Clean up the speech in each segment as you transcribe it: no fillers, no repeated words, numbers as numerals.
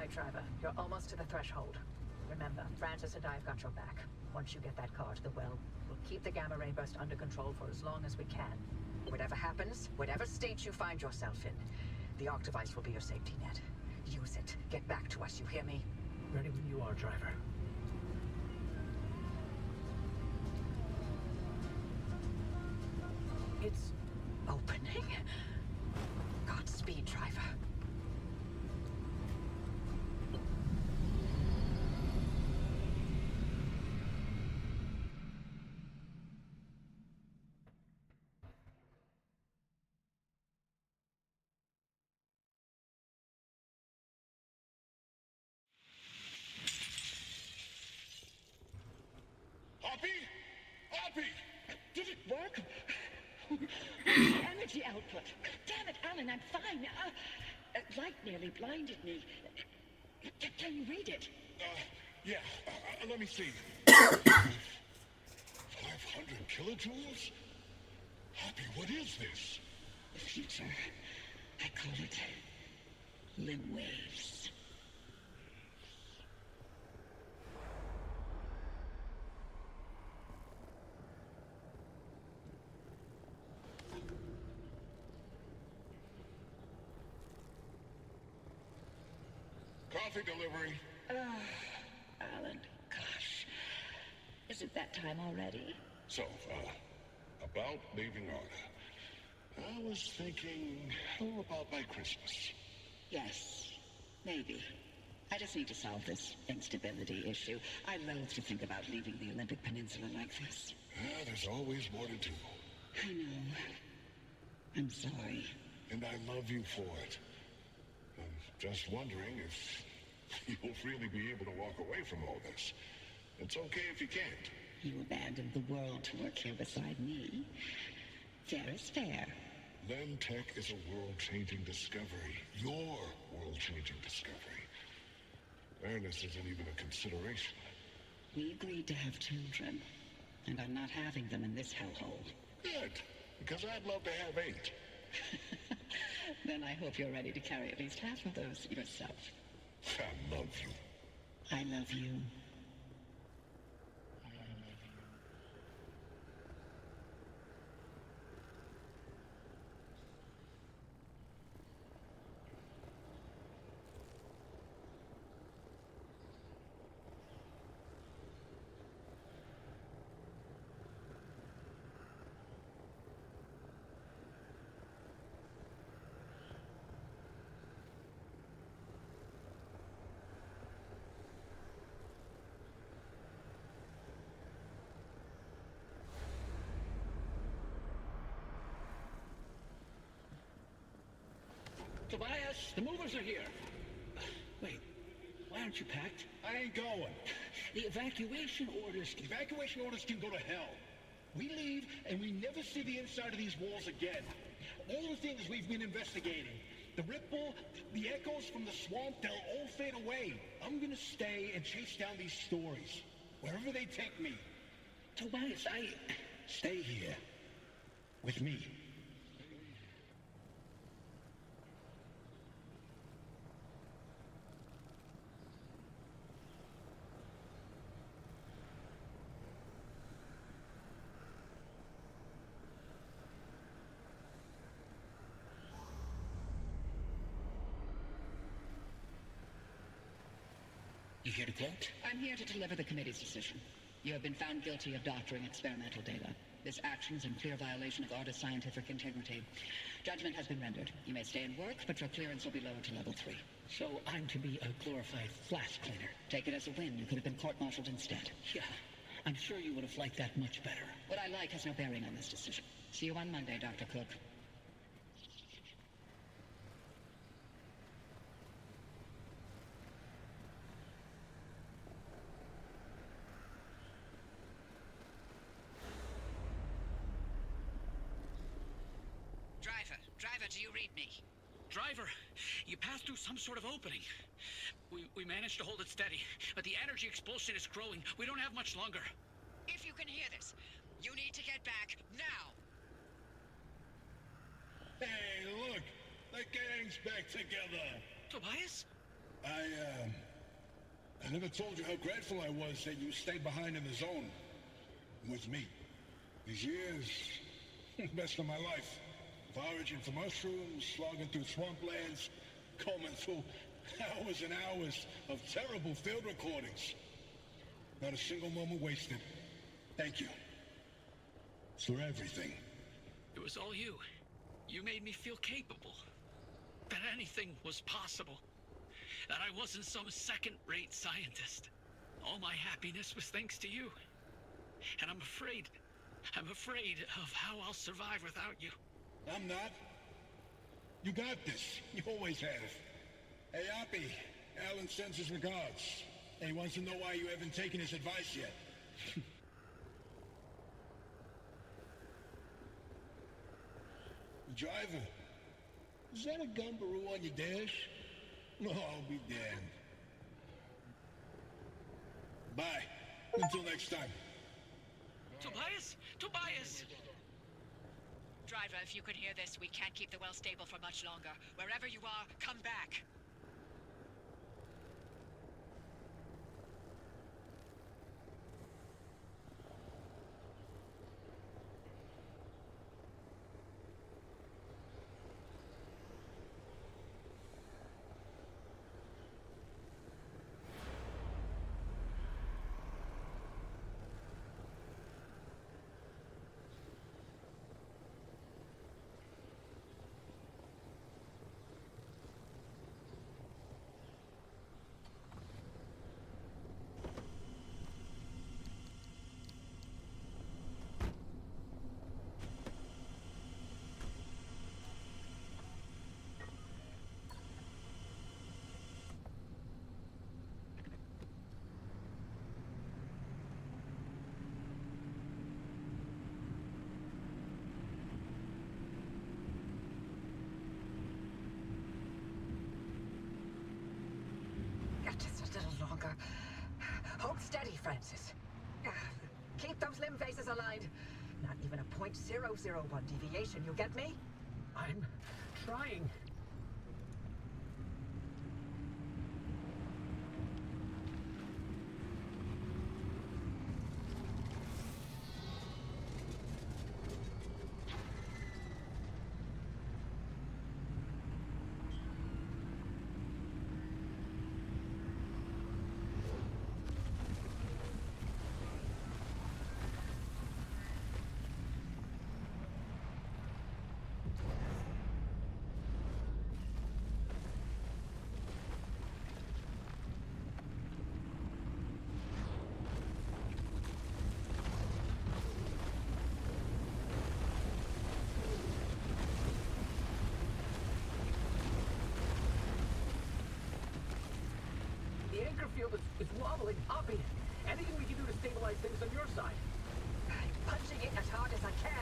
right, driver. You're almost to the threshold. Remember, Francis and I have got your back. Once you get that car to the well, we'll keep the gamma ray burst under control for as long as we can. Whatever happens, whatever state you find yourself in, the arc device will be your safety net. Use it. Get back to us, you hear me? Ready when you are, driver. It's opening. Godspeed, driver. Hoppy? Hoppy! Did it work? The energy output. Damn it, Alan, I'm fine. Light nearly blinded me. Can you read it? Yeah, let me see. 500 kilojoules? Hoppy, what is this? The future. I call it limb waves. Coffee delivery. Alan, gosh. Is it that time already? So, about leaving Arda. I was thinking, how about by Christmas? Yes, maybe. I just need to solve this instability issue. I loathe to think about leaving the Olympic Peninsula like this. There's always more to do. I know. I'm sorry. And I love you for it. I'm just wondering if you'll really be able to walk away from all this. It's okay if you can't. You abandoned the world to work here beside me. Fair is fair. Lemtech is a world-changing discovery. Your world-changing discovery. Fairness isn't even a consideration. We agreed to have children, and I'm not having them in this hellhole. Good, because I'd love to have 8. Then I hope you're ready to carry at least half of those yourself. I love you. I love you. Tobias, the movers are here. Wait, why aren't you packed? I ain't going. The evacuation orders... Evacuation orders can go to hell. We leave, and we never see the inside of these walls again. All the things we've been investigating, the ripple, the echoes from the swamp, they'll all fade away. I'm gonna stay and chase down these stories, wherever they take me. Tobias, Stay here. With me. You here to quote? I'm here to deliver the committee's decision. You have been found guilty of doctoring experimental data. This action is in clear violation of Arda's scientific integrity. Judgment has been rendered. You may stay and work, but your clearance will be lowered to level 3. So I'm to be a glorified flash cleaner. Take it as a win. You could have been court-martialed instead. Yeah, I'm sure you would have liked that much better. What I like has no bearing on this decision. See you on Monday, Dr. Cook. Driver, do you read me? Driver, you passed through some sort of opening. We managed to hold it steady, but the energy expulsion is growing. We don't have much longer. If you can hear this, you need to get back now. Hey, look! The gang's back together! Tobias? I never told you how grateful I was that you stayed behind in the zone with me. These years, best of my life. Foraging for mushrooms, slogging through swamplands, combing through hours and hours of terrible field recordings. Not a single moment wasted. Thank you. For everything. It was all you. You made me feel capable. That anything was possible. That I wasn't some second-rate scientist. All my happiness was thanks to you. And I'm afraid of how I'll survive without you. I'm not. You got this. You always have. Hey, Oppie. Alan sends his regards. And he wants to know why you haven't taken his advice yet. Driver, is that a gumbaroo on your dash? No, I'll be damned. Bye. Until next time. Tobias? Tobias! Driver, if you can hear this, we can't keep the well stable for much longer. Wherever you are, come back. Just a little longer. Hold steady, Francis. Keep those limb faces aligned. Not even a .001 deviation, you get me? I'm trying. The anchor field is wobbling, Oppie. Anything we can do to stabilize things on your side? I'm punching it as hard as I can.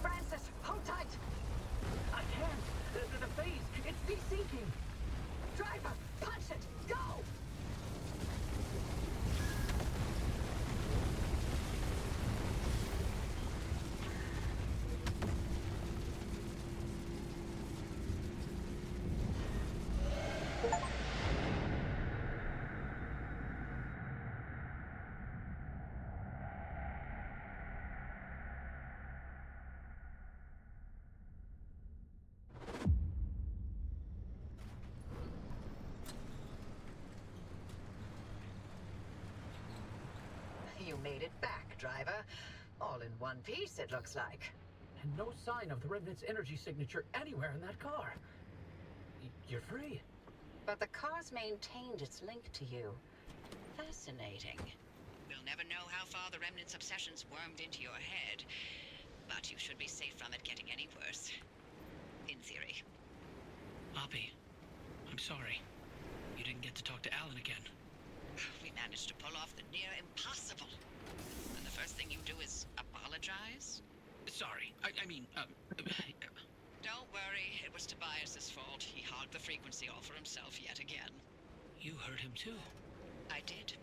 Francis, hold tight! I can't. The phase, it's desyncing. Driver, punch it! Go! You made it back, driver. All in one piece, it looks like. And no sign of the Remnant's energy signature anywhere in that car. You're free. But the car's maintained its link to you. Fascinating. We'll never know how far the Remnant's obsessions wormed into your head, but you should be safe from it getting any worse. In theory. Oppie, I'm sorry. You didn't get to talk to Alan again. We managed to pull off the near impossible. And the first thing you do is apologize. apologize? Sorry. I mean, Don't worry, it was Tobias's fault. He hogged the frequency all for himself yet again. you heard him too. I did.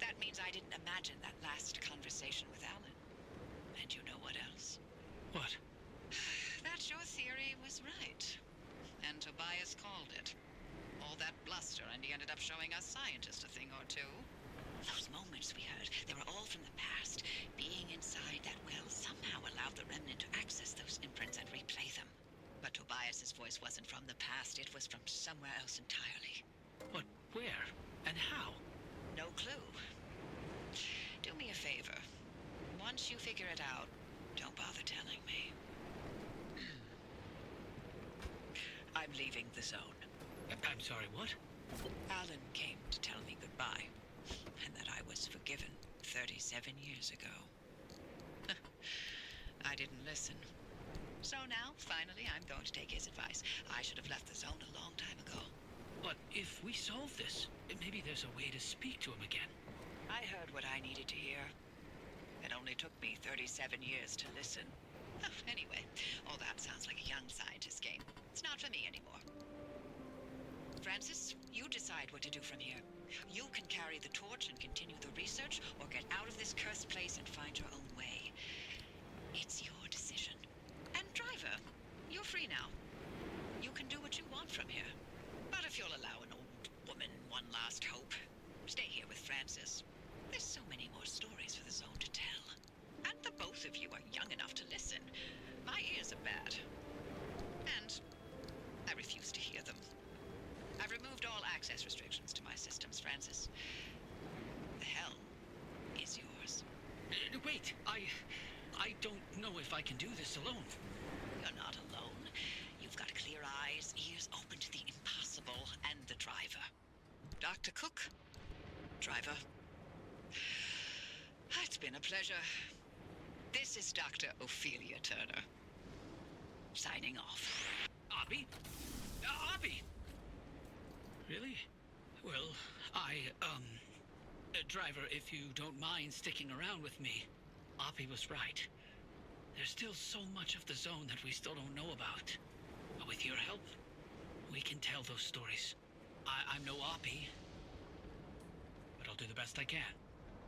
That means I didn't imagine that last conversation with Alan. And you know what else? What? That your theory was right. And Tobias called it. All that bluster, and he ended up showing us scientists a thing or two. Those moments we heard, they were all from the past. Being inside that well somehow allowed the Remnant to access those imprints and replay them. But Tobias's voice wasn't from the past, it was from somewhere else entirely. But where? And how? No clue. Do me a favor. Once you figure it out, don't bother telling me. I'm leaving the zone. I'm sorry, what? Alan came to tell me goodbye, and that I was forgiven 37 years ago. I didn't listen. So now, finally, I'm going to take his advice. I should have left the zone a long time ago. But if we solve this, maybe there's a way to speak to him again. I heard what I needed to hear. It only took me 37 years to listen. Anyway, all that sounds like a young scientist game. It's not for me anymore. Francis, you decide what to do from here. You can carry the torch and continue the research, or get out of this cursed place and find your own way. It's your decision. And driver, you're free now. You can do what you want from here. But if you'll allow an old woman one last hope, stay here with Francis. There's so many more stories for the zone to tell. And the both of you are young enough to listen. My ears are bad. And I refuse to hear them. I've removed all access restrictions to my systems, Francis. The helm is yours. Wait, I don't know if I can do this alone. You're not alone. You've got clear eyes, ears open to the impossible, and the driver. Dr. Cook. Driver. It's been a pleasure. This is Dr. Ophelia Turner. Signing off. Abby? Abby! Really? Well, driver, if you don't mind sticking around with me, Oppie was right. There's still so much of the zone that we still don't know about. But with your help, we can tell those stories. I'm no Oppie, but I'll do the best I can.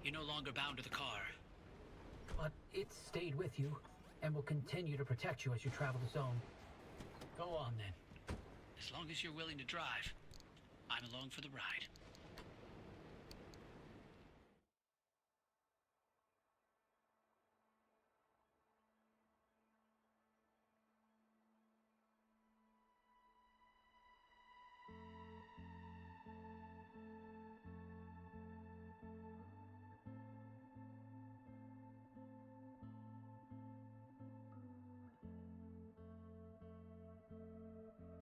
You're no longer bound to the car. But it stayed with you, and will continue to protect you as you travel the zone. Go on, then. As long as you're willing to drive, I'm along for the ride.